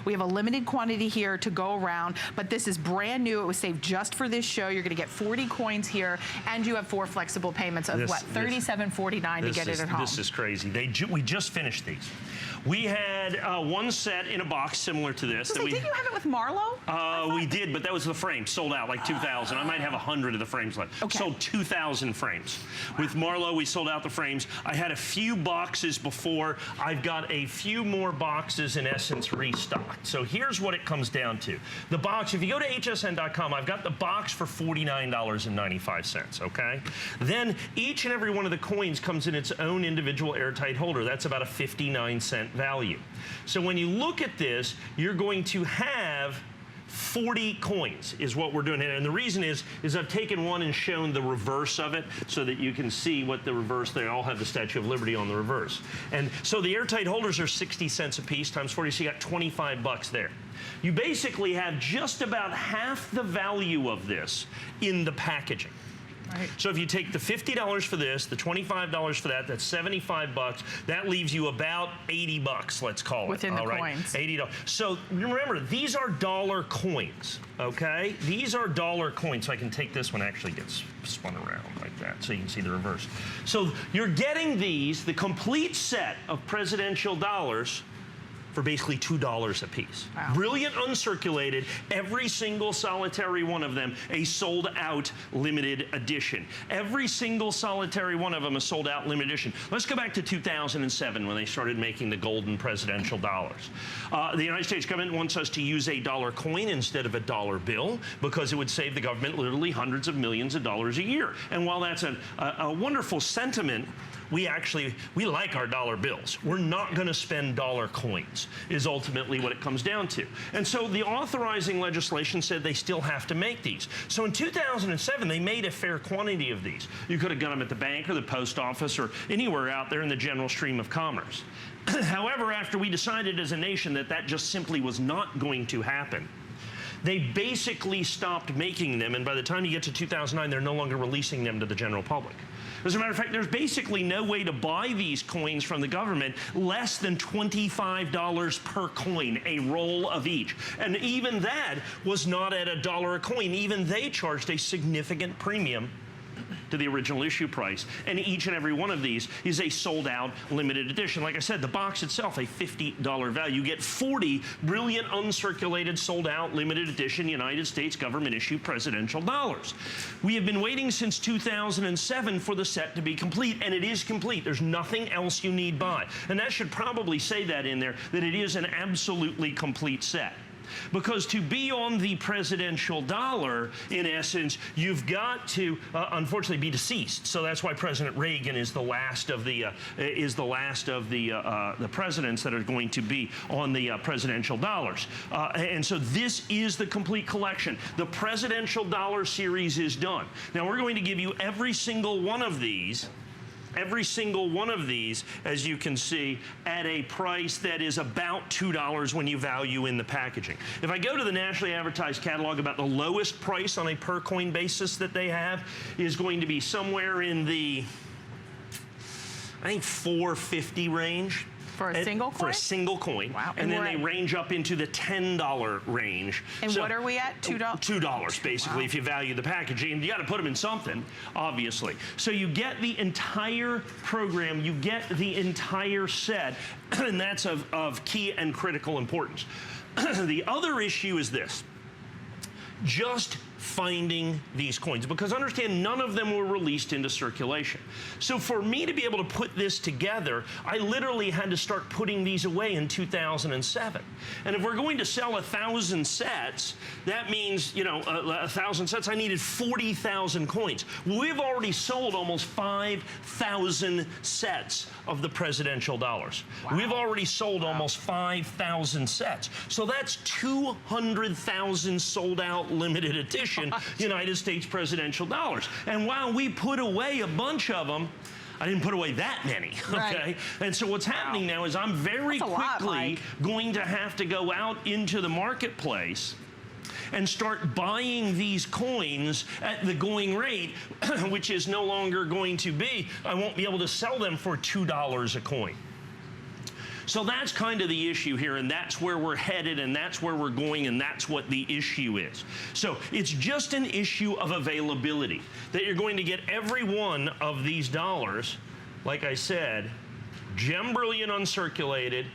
We have a limited quantity here to go around, but this is brand new. It was saved just for this show. You're gonna get 40 coins here, and you have 4 flexible payments of $37.49 to get it at home. This is crazy. We just finished these. We had one set in a box similar to this. Did you have it with Marlo? We did, but that was the frame. Sold out like 2,000. I might have 100 of the frames left. Okay. Sold 2,000 frames. Wow. With Marlo, we sold out the frames. I had a few boxes before. I've got a few more boxes in essence restocked. So here's what it comes down to. The box, if you go to hsn.com, I've got the box for $49.95, okay? Then each and every one of the coins comes in its own individual airtight holder. That's about a 59-cent value. So when you look at this, you're going to have 40 coins is what we're doing here. And the reason is I've taken one and shown the reverse of it so that you can see what the reverse, they all have the Statue of Liberty on the reverse. And so the airtight holders are 60 cents a piece times 40, so you got 25 bucks there. You basically have just about half the value of this in the packaging. Right. So if you take the $50 for this, the $25 for that, that's 75 bucks. That leaves you about 80 bucks, let's call it. Within the coins. $80. So remember, these are dollar coins, okay? These are dollar coins. So I can take this one, actually gets spun around like that so you can see the reverse. So you're getting these, the complete set of presidential dollars, for basically $2 a piece. Wow. Brilliant uncirculated, every single solitary one of them a sold out limited edition. Every single solitary one of them a sold out limited edition. Let's go back to 2007 when they started making the golden presidential dollars. The United States government wants us to use a dollar coin instead of a dollar bill because it would save the government literally hundreds of millions of dollars a year. And while that's a wonderful sentiment, we like our dollar bills. We're not going to spend dollar coins, is ultimately what it comes down to. And so the authorizing legislation said they still have to make these. So in 2007, they made a fair quantity of these. You could have got them at the bank or the post office or anywhere out there in the general stream of commerce. However, after we decided as a nation that that just simply was not going to happen, they basically stopped making them, and by the time you get to 2009, they're no longer releasing them to the general public. As a matter of fact, there's basically no way to buy these coins from the government less than $25 per coin, a roll of each. And even that was not at $1 a coin. Even they charged a significant premium to the original issue price. And each and every one of these is a sold out limited edition. Like I said, the box itself, a $50 value. You get 40 brilliant uncirculated sold out limited edition United States government issue presidential dollars. We have been waiting since 2007 for the set to be complete, and it is complete. There's nothing else you need buy. And that should probably say that in there, that it is an absolutely complete set. Because to be on the presidential dollar, in essence, you've got to, unfortunately, be deceased. So that's why President Reagan is the last of the presidents that are going to be on the presidential dollars. And so this is the complete collection. The presidential dollar series is done. Now we're going to give you every single one of these. Every single one of these, as you can see, at a price that is about $2 when you value in the packaging. If I go to the nationally advertised catalog, about the lowest price on a per coin basis that they have is going to be somewhere in the, I think, $4.50 range. For a single coin? For a single coin. Wow. And then they range up into the $10 range. And so, what are we at? $2? $2, basically, wow, if you value the packaging. And you got to put them in something, obviously. So you get the entire program, you get the entire set, and that's of key and critical importance. The other issue is this. Just finding these coins, because understand, none of them were released into circulation. So for me to be able to put this together, I literally had to start putting these away in 2007. And if we're going to sell 1,000 sets, that means, you know, 1,000 sets, I needed 40,000 coins. We've already sold almost 5,000 sets of the presidential dollars. Wow. We've already sold almost 5,000 sets. So that's 200,000 sold out limited edition United States presidential dollars. And while we put away a bunch of them, I didn't put away that many, okay? Right. And so what's happening now is I'm very quickly going to have to go out into the marketplace and start buying these coins at the going rate, which is no longer going to be, I won't be able to sell them for $2 a coin. So that's kind of the issue here, and that's where we're headed, and that's where we're going, and that's what the issue is. So it's just an issue of availability, that you're going to get every one of these dollars, like I said, gem brilliant uncirculated.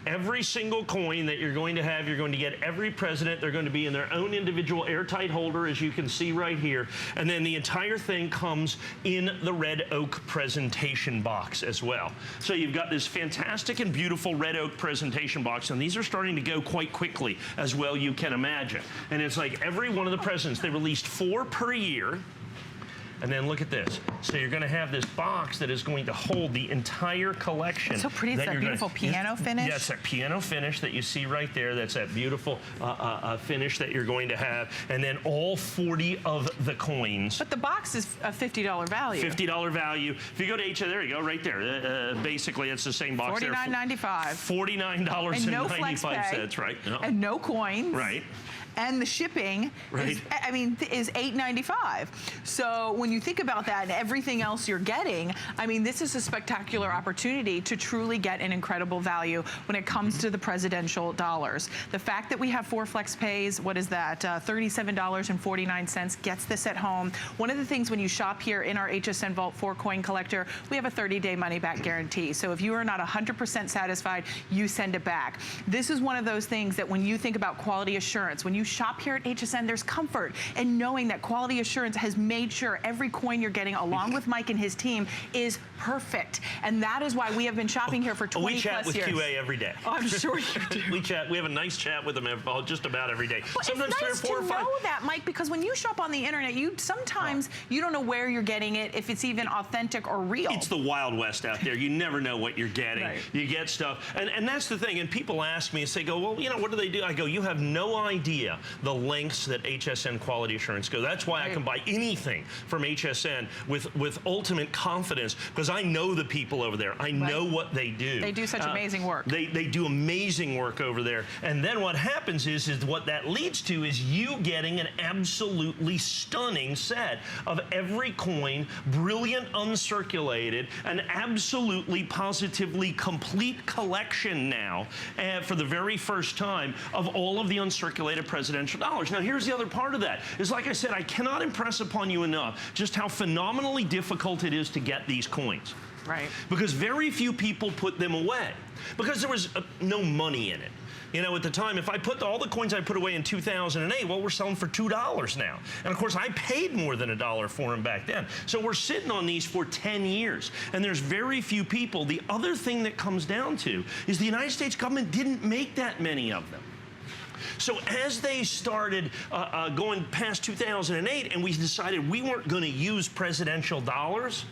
Every single coin that you're going to have, you're going to get every president. They're going to be in their own individual airtight holder, as you can see right here. And then the entire thing comes in the red oak presentation box as well. So you've got this fantastic and beautiful red oak presentation box, and these are starting to go quite quickly, as well you can imagine. And it's like every one of the presidents, they released 4 per year. And then look at this. So you're going to have this box that is going to hold the entire collection. It's so pretty. It's that beautiful piano finish. Yes, that piano finish that you see right there. That's that beautiful finish that you're going to have. And then all 40 of the coins. But the box is a $50 value. $50 value. If you go to HSN, there you go, right there. Basically, it's the same box there. $49.95. $49.95, right. No. And no coins. Right. And the shipping is $8.95. So when you think about that and everything else you're getting, I mean, this is a spectacular opportunity to truly get an incredible value when it comes to the presidential dollars. The fact that we have 4 flex pays, what is that, $37.49 gets this at home. One of the things when you shop here in our HSN Vault 4 coin collector, we have a 30-day money-back guarantee. So if you are not 100% satisfied, you send it back. This is one of those things that when you think about quality assurance, when you shop here at HSN, there's comfort in knowing that quality assurance has made sure every coin you're getting, along with Mike and his team, is perfect. And that is why we have been shopping here for 20 plus years. We chat with QA every day. Oh, I'm sure you do. We chat. We have a nice chat with them just about every day. Well, sometimes it's nice 3 or 4 or 5. to know that, Mike, because when you shop on the internet, sometimes you don't know where you're getting it, if it's even authentic or real. It's the Wild West out there. You never know what you're getting. Right. You get stuff. And that's the thing. And people ask me, they go, well, you know, what do they do? I go, you have no idea the lengths that HSN Quality Assurance go. That's why I can buy anything from HSN with ultimate confidence, because I know the people over there. I know what they do. They do such amazing work. They do amazing work over there. And then what happens is what that leads to is you getting an absolutely stunning set of every coin, brilliant uncirculated, an absolutely positively complete collection now, for the very first time, of all of the uncirculated presidential dollars. Now, here's the other part of that, is like I said, I cannot impress upon you enough just how phenomenally difficult it is to get these coins. Right. Because very few people put them away, because there was no money in it. You know, at the time, if I put all the coins I put away in 2008, well, we're selling for $2 now. And of course, I paid more than $1 for them back then. So we're sitting on these for 10 years. And there's very few people. The other thing that comes down to is the United States government didn't make that many of them. So as they started going past 2008 and we decided we weren't going to use presidential dollars,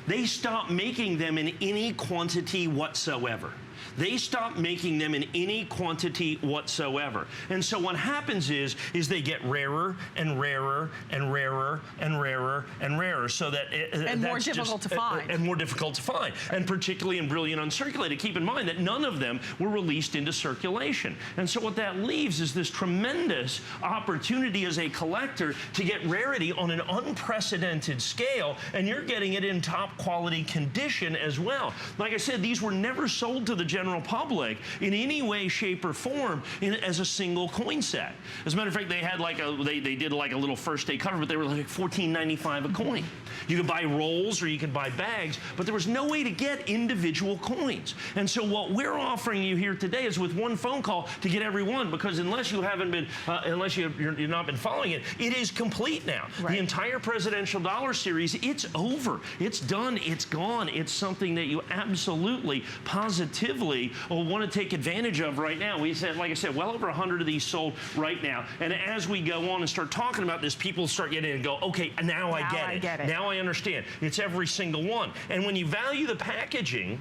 they stopped making them in any quantity whatsoever. They stopped making them in any quantity whatsoever. And so what happens is they get rarer and rarer and rarer and rarer and rarer, so that and more difficult to find. And more difficult to find. And particularly in brilliant uncirculated. Keep in mind that none of them were released into circulation. And so what that leaves is this tremendous opportunity as a collector to get rarity on an unprecedented scale, and you're getting it in top quality condition as well. Like I said, these were never sold to the general public in any way, shape, or form as a single coin set. As a matter of fact, they had like they did like a little first day cover, but they were like $14.95 a coin. You could buy rolls or you could buy bags, but there was no way to get individual coins. And so what we're offering you here today is with one phone call to get every one, because unless you haven't been, unless you've not been following it, it is complete now. Right. The entire presidential dollar series, it's over. It's done. It's gone. It's something that you absolutely, positively will want to take advantage of right now. We said, like I said, well over 100 of these sold right now. And as we go on and start talking about this, people start getting in and go, okay, now I get it. Now I understand. It's every single one. And when you value the packaging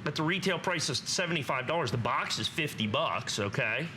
at the retail price is $75, the box is $50, okay?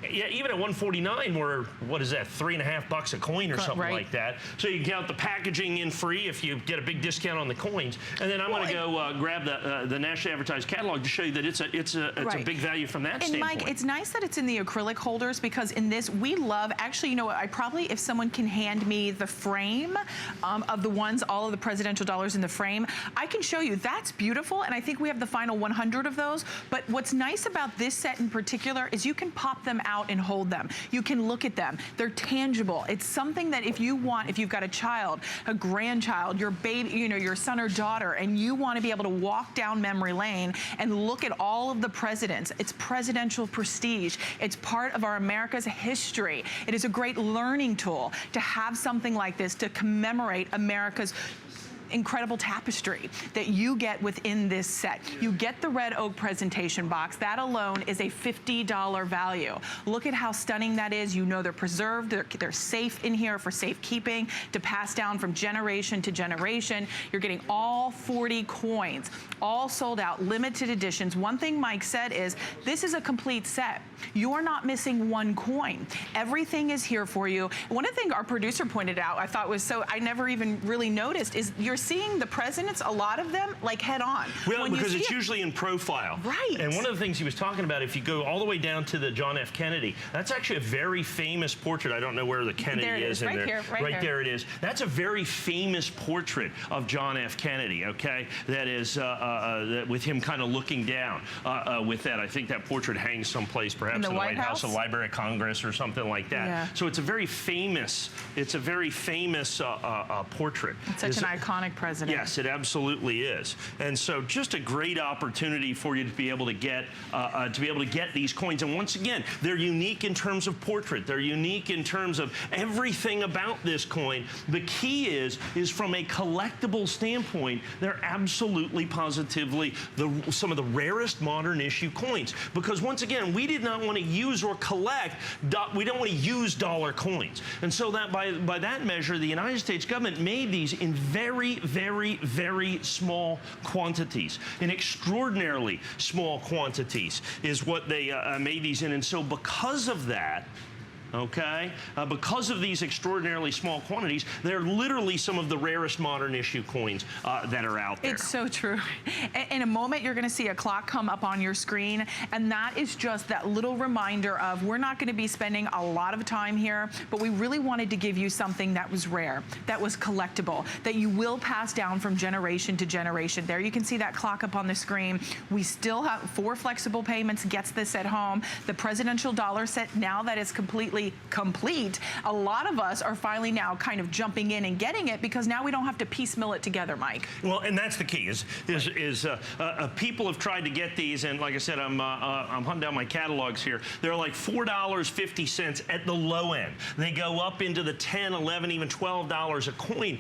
yeah, even at $149, we're, what is that, $3.50 a coin or something like that. So you can count the packaging in free if you get a big discount on the coins. And then I'm going to go grab the nationally advertised catalog to show you that it's a big value from that standpoint. Mike, it's nice that it's in the acrylic holders, because in this, we love, actually, you know what, I probably, if someone can hand me the frame of the ones, all of the presidential dollars in the frame, I can show you. That's beautiful, and I think we have the final 100 of those. But what's nice about this set in particular is you can pop them out and hold them. You can look at them. They're tangible. It's something that if you want, if you've got a child, a grandchild, your baby, you know, your son or daughter, and you want to be able to walk down memory lane and look at all of the presidents, it's presidential prestige. It's part of our America's history. It is a great learning tool to have something like this to commemorate America's incredible tapestry that you get within this set. You get the red oak presentation box. That alone is a $50 value. Look at how stunning that is. You know they're preserved. They're safe in here for safekeeping to pass down from generation to generation. You're getting all 40 coins, all sold out, limited editions. One thing Mike said is this is a complete set. You're not missing one coin. Everything is here for you. One of the things our producer pointed out, I thought was so, I never even really noticed, is you're seeing the presidents, a lot of them, like head on. Well, because it's usually in profile. Right. And one of the things he was talking about, if you go all the way down to the John F. Kennedy, that's actually a very famous portrait. I don't know where the Kennedy there it is. in right there. Here, right there it is. That's a very famous portrait of John F. Kennedy, okay? That is with him kind of looking down with that. I think that portrait hangs someplace, perhaps in the White House, the Library of Congress or something like that. Yeah. So it's a very famous, portrait. It's such an iconic president. Yes, it absolutely is. And so just a great opportunity for you to be able to get these coins. And once again, they're unique in terms of portrait. They're unique in terms of everything about this coin. The key is from a collectible standpoint, they're absolutely positively some of the rarest modern issue coins. Because once again, we did not want to use or collect, we don't want to use dollar coins. And so that by that measure, the United States government made these in very, very, very small quantities, in extraordinarily small quantities is what they made these in. And so because of that, okay, because of these extraordinarily small quantities, they're literally some of the rarest modern issue coins that are out there. It's so true. In a moment, you're going to see a clock come up on your screen, and that is just that little reminder of we're not going to be spending a lot of time here, but we really wanted to give you something that was rare, that was collectible, that you will pass down from generation to generation. There you can see that clock up on the screen. We still have 4 flexible payments, gets this at home. The presidential dollar set, now that is completely complete, a lot of us are finally now kind of jumping in and getting it, because now we don't have to piecemeal it together, Mike. Well, and that's the key is people have tried to get these, and like I said, I'm hunting down my catalogs here. They're like $4.50 at the low end. They go up into the $10, $11, even $12 a coin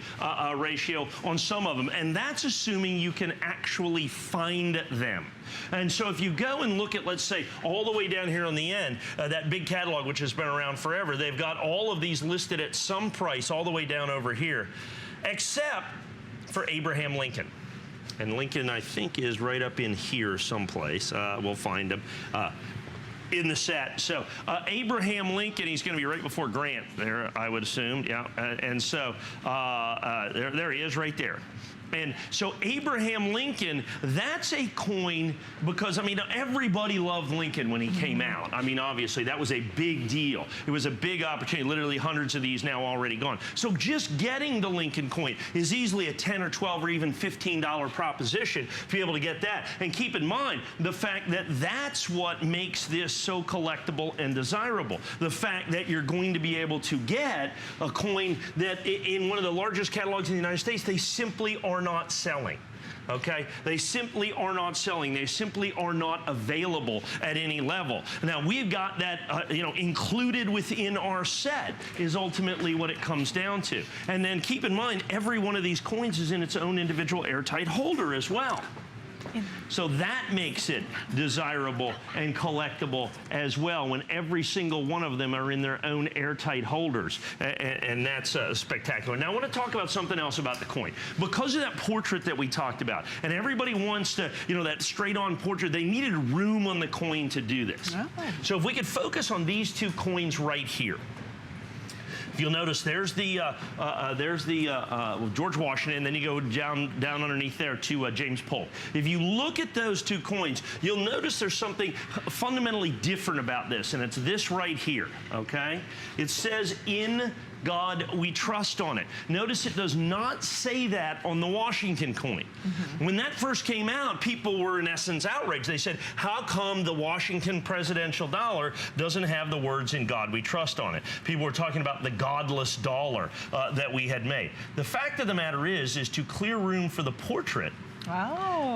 ratio on some of them, and that's assuming you can actually find them. And so if you go and look at, let's say, all the way down here on the end, that big catalog, which has been around forever, they've got all of these listed at some price all the way down over here, except for Abraham Lincoln. And Lincoln, I think, is right up in here someplace. We'll find him in the set. So Abraham Lincoln, he's going to be right before Grant there, I would assume. Yeah. And so there he is right there. And so Abraham Lincoln, that's a coin because, I mean, everybody loved Lincoln when he came out. I mean, obviously, that was a big deal. It was a big opportunity. Literally hundreds of these now already gone. So just getting the Lincoln coin is easily a $10 or $12 or even $15 proposition to be able to get that. And keep in mind the fact that that's what makes this so collectible and desirable. The fact that you're going to be able to get a coin that in one of the largest catalogs in the United States, they simply are not selling. Okay? They simply are not selling. They simply are not available at any level. Now, we've got that, included within our set is ultimately what it comes down to. And then keep in mind, every one of these coins is in its own individual airtight holder as well. So that makes it desirable and collectible as well, when every single one of them are in their own airtight holders. And that's spectacular. Now I want to talk about something else about the coin. Because of that portrait that we talked about, and everybody wants to, you know, that straight-on portrait, they needed room on the coin to do this. Oh. So if we could focus on these two coins right here. You'll notice there's the George Washington, and then you go down underneath there to James Polk. If you look at those two coins, you'll notice there's something fundamentally different about this, and it's this right here, okay? It says, "In God we trust" on it. Notice it does not say that on the Washington coin. When that first came out, people were in essence outraged. They said, how come the Washington presidential dollar doesn't have the words "In God we trust" on it? People were talking about the Godless Dollar that we had made. The fact of the matter is to clear room for the portrait,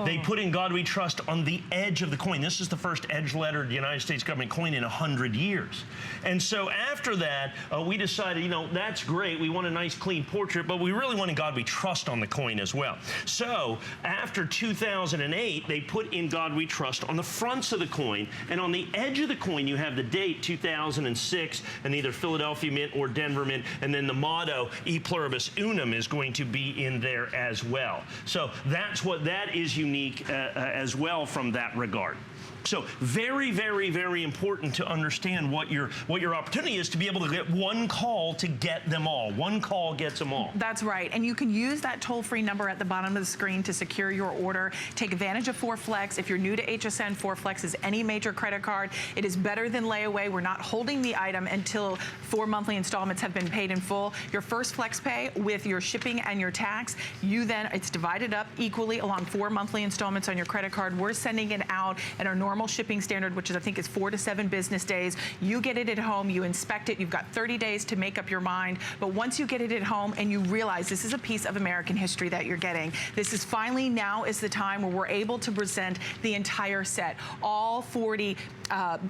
they put "In God we trust" on the edge of the coin. This is the first edge-lettered United States government coin in 100 years. And so after that, we decided, you know, that's great. We want a nice, clean portrait, but we really want "In God we trust" on the coin as well. So after 2008, they put "In God we trust" on the fronts of the coin, and on the edge of the coin, you have the date 2006, and either Philadelphia Mint or Denver Mint, and then the motto "E Pluribus Unum" is going to be in there as well. So that's what that is unique as well from that regard. So very, very, very important to understand what your opportunity is, to be able to get one call to get them all. One call gets them all. That's right. And you can use that toll-free number at the bottom of the screen to secure your order. Take advantage of 4Flex. If you're new to HSN, 4Flex is any major credit card. It is better than layaway. We're not holding the item until 4 monthly installments have been paid in full. Your first Flex Pay with your shipping and your tax, it's divided up equally along 4 monthly installments on your credit card. We're sending it out at our normal shipping standard, which is, I think, is 4 to 7 business days. You get it at home, you inspect it, you've got 30 days to make up your mind. But once you get it at home and you realize this is a piece of American history that you're getting, this is finally, now is the time where we're able to present the entire set. All 40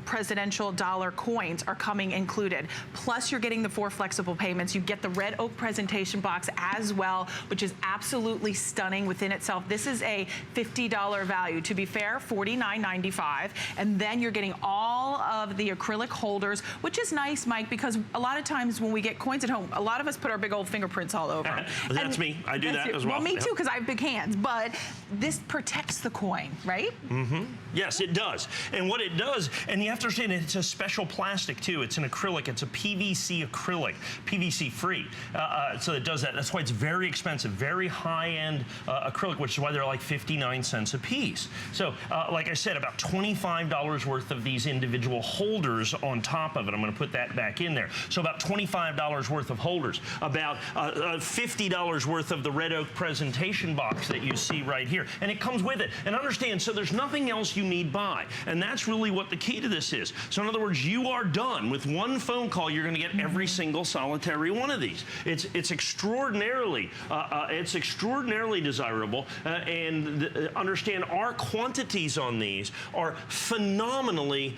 presidential dollar coins are coming included. Plus, you're getting the 4 flexible payments. You get the red oak presentation box as well, which is absolutely stunning within itself. This is a $50 value. To be fair, $49.95. And then you're getting all of the acrylic holders, which is nice, Mike, because a lot of times when we get coins at home, a lot of us put our big old fingerprints all over. That's me. I do that as well. Well, me too, because I have big hands. But this protects the coin, right? Yes, it does. And what it does, and you have to understand, it's a special plastic too. It's an acrylic. It's a PVC acrylic, PVC free. So it does that. That's why it's very expensive, very high-end acrylic, which is why they're like 59 cents a piece. So like I said, about $25 worth of these individual holders on top of it. I'm going to put that back in there. So about $25 worth of holders, about $50 worth of the red oak presentation box that you see right here. And it comes with it. And understand, so there's nothing else you need buy. And that's really what the key to this is. So in other words, you are done. With one phone call, you're going to get every single solitary one of these. It's extraordinarily desirable. And understand, our quantities on these are phenomenally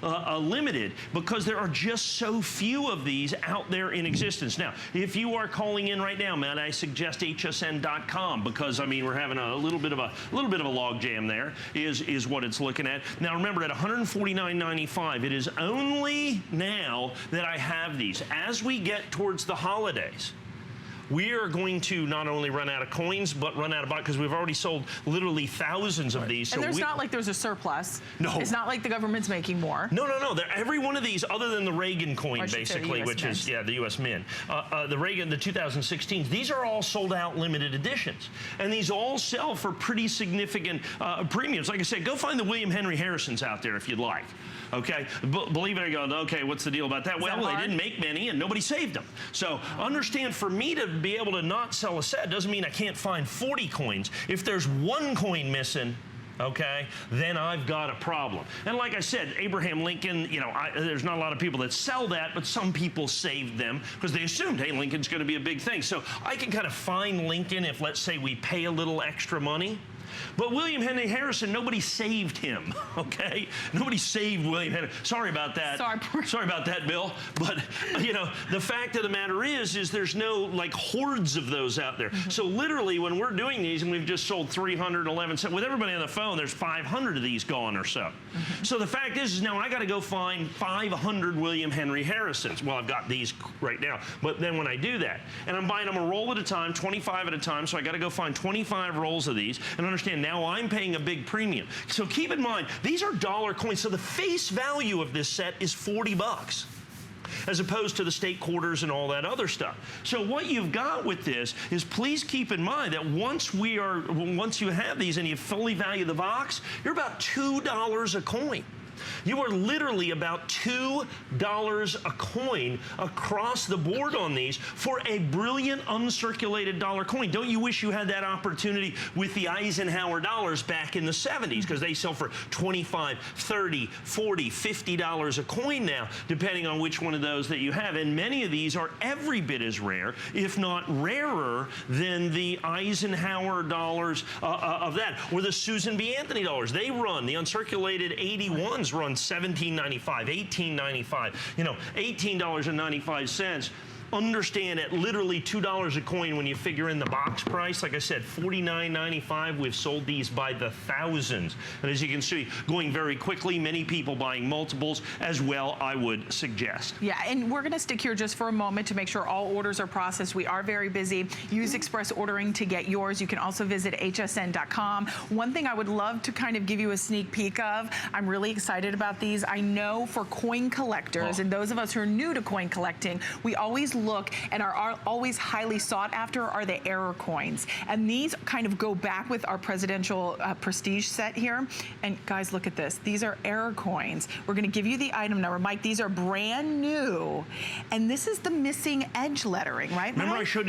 limited, because there are just so few of these out there in existence. Now, if you are calling in right now, man, I suggest hsn.com, because I mean, we're having a little bit of a log jam there is what it's looking at. Now remember, at $149.95, it is only now that I have these. As we get towards the holidays, we are going to not only run out of coins, but run out of because we've already sold literally thousands of these. And so not like there's a surplus. No. It's not like the government's making more. No. Every one of these, other than the Reagan coin, basically, which is, the U.S. Mint. The Reagan, the 2016s, these are all sold out limited editions. And these all sell for pretty significant premiums. Like I said, go find the William Henry Harrisons out there if you'd like. Okay, believe it or not, okay, what's the deal about that? Well, they didn't make many and nobody saved them. So understand, for me to be able to not sell a set doesn't mean I can't find 40 coins. If there's one coin missing, okay, then I've got a problem. And like I said, Abraham Lincoln, you know, there's not a lot of people that sell that, but some people saved them because they assumed, hey, Lincoln's going to be a big thing. So I can kind of find Lincoln if, let's say, we pay a little extra money. But William Henry Harrison, nobody saved him, okay? Nobody saved William Henry. Sorry about that. Sorry about that, Bill. But, you know, the fact of the matter is there's no, like, hordes of those out there. So literally, when we're doing these, and we've just sold 311, with everybody on the phone, there's 500 of these gone or so. So the fact is now I got to go find 500 William Henry Harrisons. Well, I've got these right now. But then when I do that, and I'm buying them a roll at a time, 25 at a time, so I got to go find 25 rolls of these, and understand now I'm paying a big premium. So keep in mind, these are dollar coins. So the face value of this set is 40 bucks. As opposed to the state quarters and all that other stuff. So what you've got with this is, please keep in mind that once you have these and you fully value the box, you're about $2 a coin. You are literally about $2 a coin across the board on these for a brilliant uncirculated dollar coin. Don't you wish you had that opportunity with the Eisenhower dollars back in the 70s? Because they sell for $25, $30, $40, $50 a coin now, depending on which one of those that you have. And many of these are every bit as rare, if not rarer, than the Eisenhower dollars of that, or the Susan B. Anthony dollars. They run, the uncirculated 81s run $17.95, $18.95, you know, $18.95. Understand at literally $2 a coin when you figure in the box price. Like I said, $49.95. We've sold these by the thousands. And as you can see, going very quickly, many people buying multiples as well, I would suggest. Yeah, and we're going to stick here just for a moment to make sure all orders are processed. We are very busy. Use express ordering to get yours. You can also visit hsn.com. One thing I would love to kind of give you a sneak peek of, I'm really excited about these. I know for coin collectors and those of us who are new to coin collecting, we always look and are always highly sought after are the error coins. And these kind of go back with our presidential prestige set here. And guys, look at this. These are error coins. We're going to give you the item number. Mike, these are brand new. And this is the missing edge lettering, right, Mike? Remember I showed you